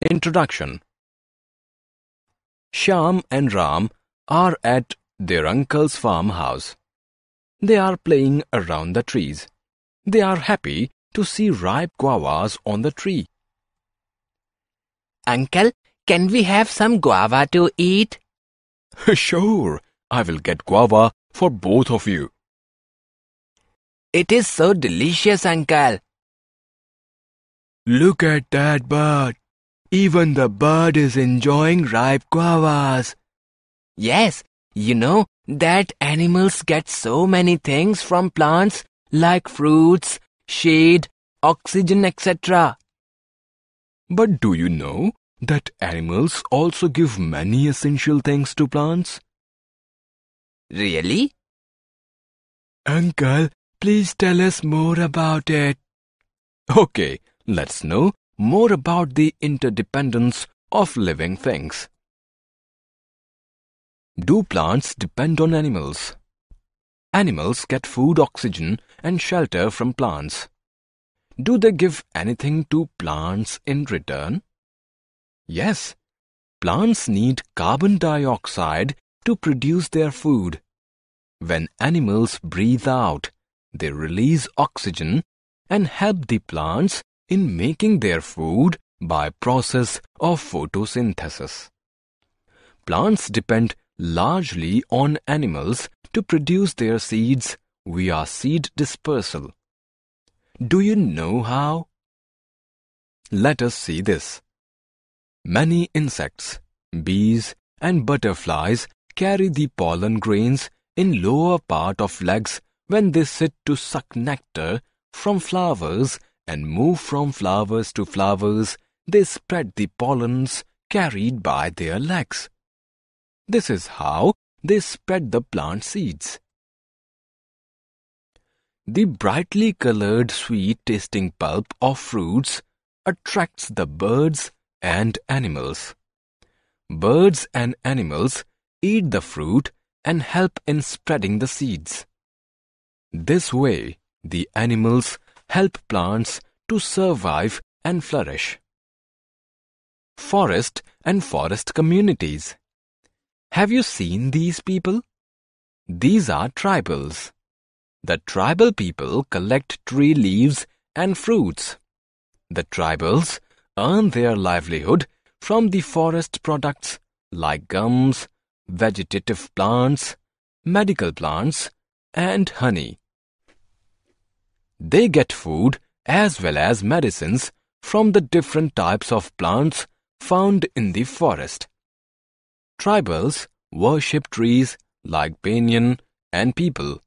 Introduction. Shyam and Ram are at their uncle's farmhouse. They are playing around the trees. They are happy to see ripe guavas on the tree. Uncle, can we have some guava to eat? Sure, I will get guava for both of you. It is so delicious, Uncle. Look at that bird. Even the bird is enjoying ripe guavas. Yes, you know that animals get so many things from plants like fruits, shade, oxygen, etc. But do you know that animals also give many essential things to plants? Really? Uncle, please tell us more about it. Okay, let's know more about the interdependence of living things. Do plants depend on animals? Animals get food, oxygen, and shelter from plants. Do they give anything to plants in return? Yes, plants need carbon dioxide to produce their food. When animals breathe out, they release oxygen and help the plants in making their food by process of photosynthesis. Plants depend largely on animals to produce their seeds via seed dispersal. Do you know how? Let us see this. Many insects, bees and butterflies carry the pollen grains in lower part of legs when they sit to suck nectar from flowers and move from flowers to flowers. They spread the pollens carried by their legs. This is how they spread the plant seeds. The brightly colored sweet-tasting pulp of fruits attracts the birds and animals. Birds and animals eat the fruit and help in spreading the seeds. This way, the animals help plants to survive and flourish. Forest and forest communities. Have you seen these people? These are tribals. The tribal people collect tree leaves and fruits. The tribals earn their livelihood from the forest products like gums, vegetative plants, medical plants, and honey. They get food as well as medicines from the different types of plants found in the forest. Tribals worship trees like banyan and peepal.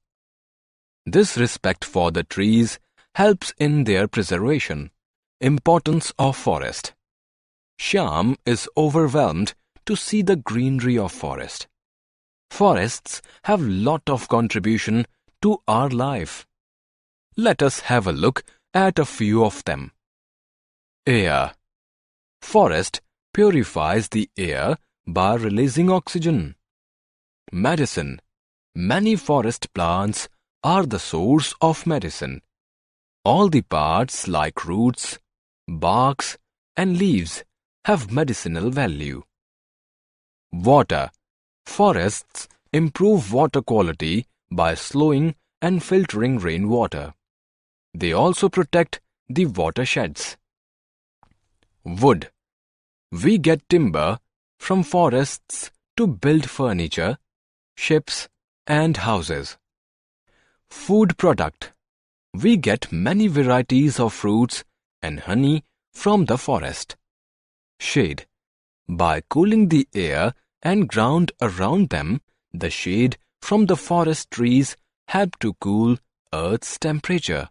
This respect for the trees helps in their preservation. Importance of forest. Shyam is overwhelmed to see the greenery of forest. Forests have lot of contribution to our life. Let us have a look at a few of them. Air. Forest purifies the air by releasing oxygen. Medicine. Many forest plants are the source of medicine. All the parts like roots, barks, and leaves have medicinal value. Water. Forests improve water quality by slowing and filtering rainwater. They also protect the watersheds. Wood. We get timber from forests to build furniture, ships, and houses. Food product. We get many varieties of fruits and honey from the forest. Shade. By cooling the air and ground around them, the shade from the forest trees help to cool Earth's temperature.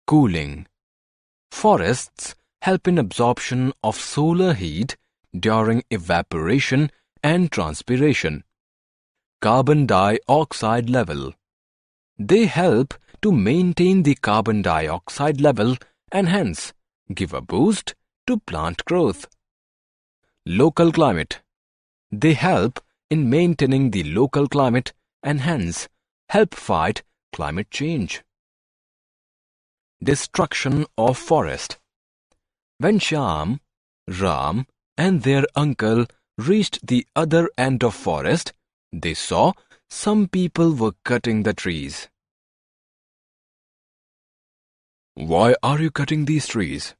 Cooling. Forests help in absorption of solar heat during evaporation and transpiration. Carbon dioxide level. They help to maintain the carbon dioxide level and hence give a boost to plant growth. Local climate. They help in maintaining the local climate and hence help fight climate change. Destruction of forest. When Shyam, Ram and their uncle reached the other end of forest, they saw some people were cutting the trees. Why are you cutting these trees?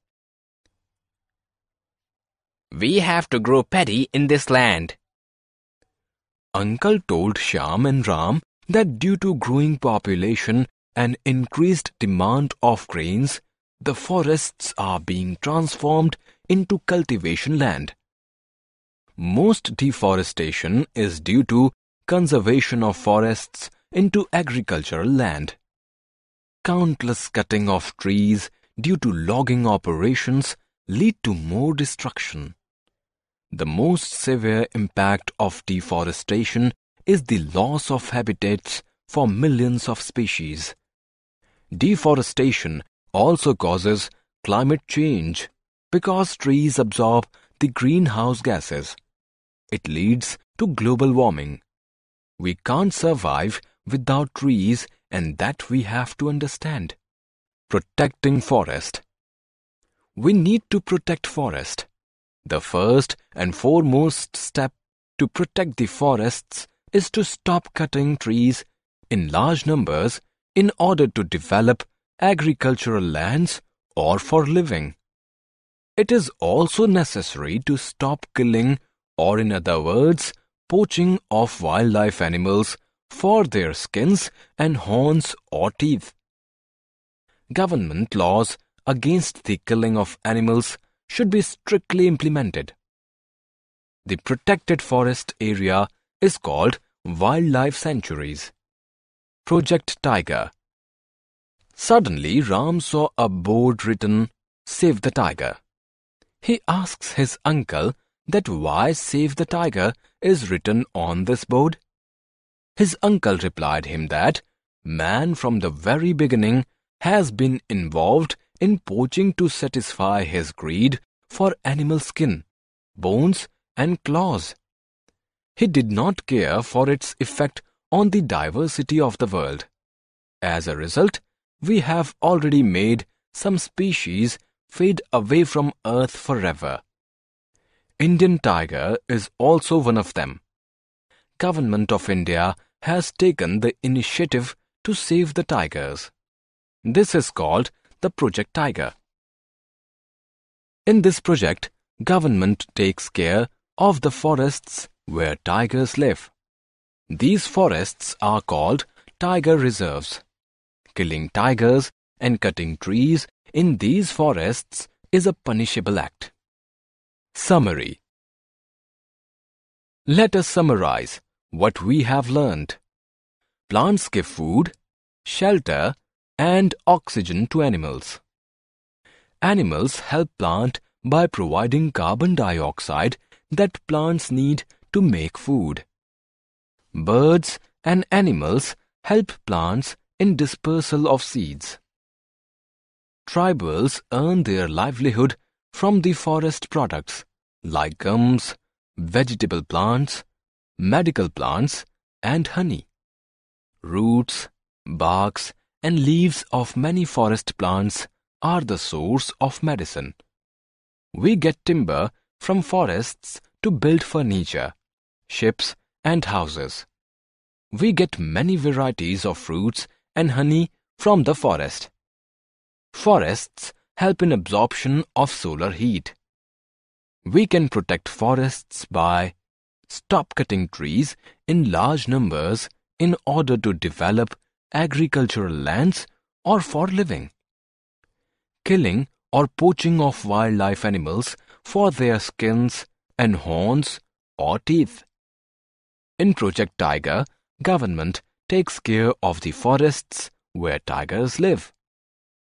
We have to grow paddy in this land. Uncle told Shyam and Ram that due to growing population and increased demand of grains, the forests are being transformed into cultivation land. Most deforestation is due to conservation of forests into agricultural land. Countless cutting of trees due to logging operations lead to more destruction. The most severe impact of deforestation is the loss of habitats for millions of species. Deforestation also causes climate change because trees absorb the greenhouse gases. It leads to global warming. We can't survive without trees, and that we have to understand. Protecting forest. We need to protect forest. The first and foremost step to protect the forests is to stop cutting trees in large numbers in order to develop agricultural lands or for living. It is also necessary to stop killing, or in other words, poaching of wildlife animals for their skins and horns or teeth. Government laws against the killing of animals should be strictly implemented. The protected forest area is called wildlife sanctuaries. Project Tiger. Suddenly, Ram saw a board written, "Save the Tiger." He asks his uncle that why "Save the Tiger" is written on this board. His uncle replied him that man from the very beginning has been involved in poaching to satisfy his greed for animal skin, bones and claws. He did not care for its effect on the diversity of the world. As a result, we have already made some species fade away from Earth forever. Indian tiger is also one of them. Government of India has taken the initiative to save the tigers. This is called the Project Tiger. In this project, government takes care of the forests where tigers live. These forests are called tiger reserves. Killing tigers and cutting trees in these forests is a punishable act. Summary. Let us summarize what we have learned. Plants give food, shelter, and oxygen to animals. Animals help plant by providing carbon dioxide that plants need to make food. Birds and animals help plants in dispersal of seeds. Tribals earn their livelihood from the forest products like gums, vegetable plants, medical plants, and honey. Roots, barks, and leaves of many forest plants are the source of medicine. We get timber from forests to build furniture, ships, and houses. We get many varieties of fruits and honey from the forest. Forests help in absorption of solar heat. We can protect forests by stop cutting trees in large numbers in order to develop agricultural lands or for living. Killing or poaching of wildlife animals for their skins and horns or teeth. In Project Tiger, government takes care of the forests where tigers live.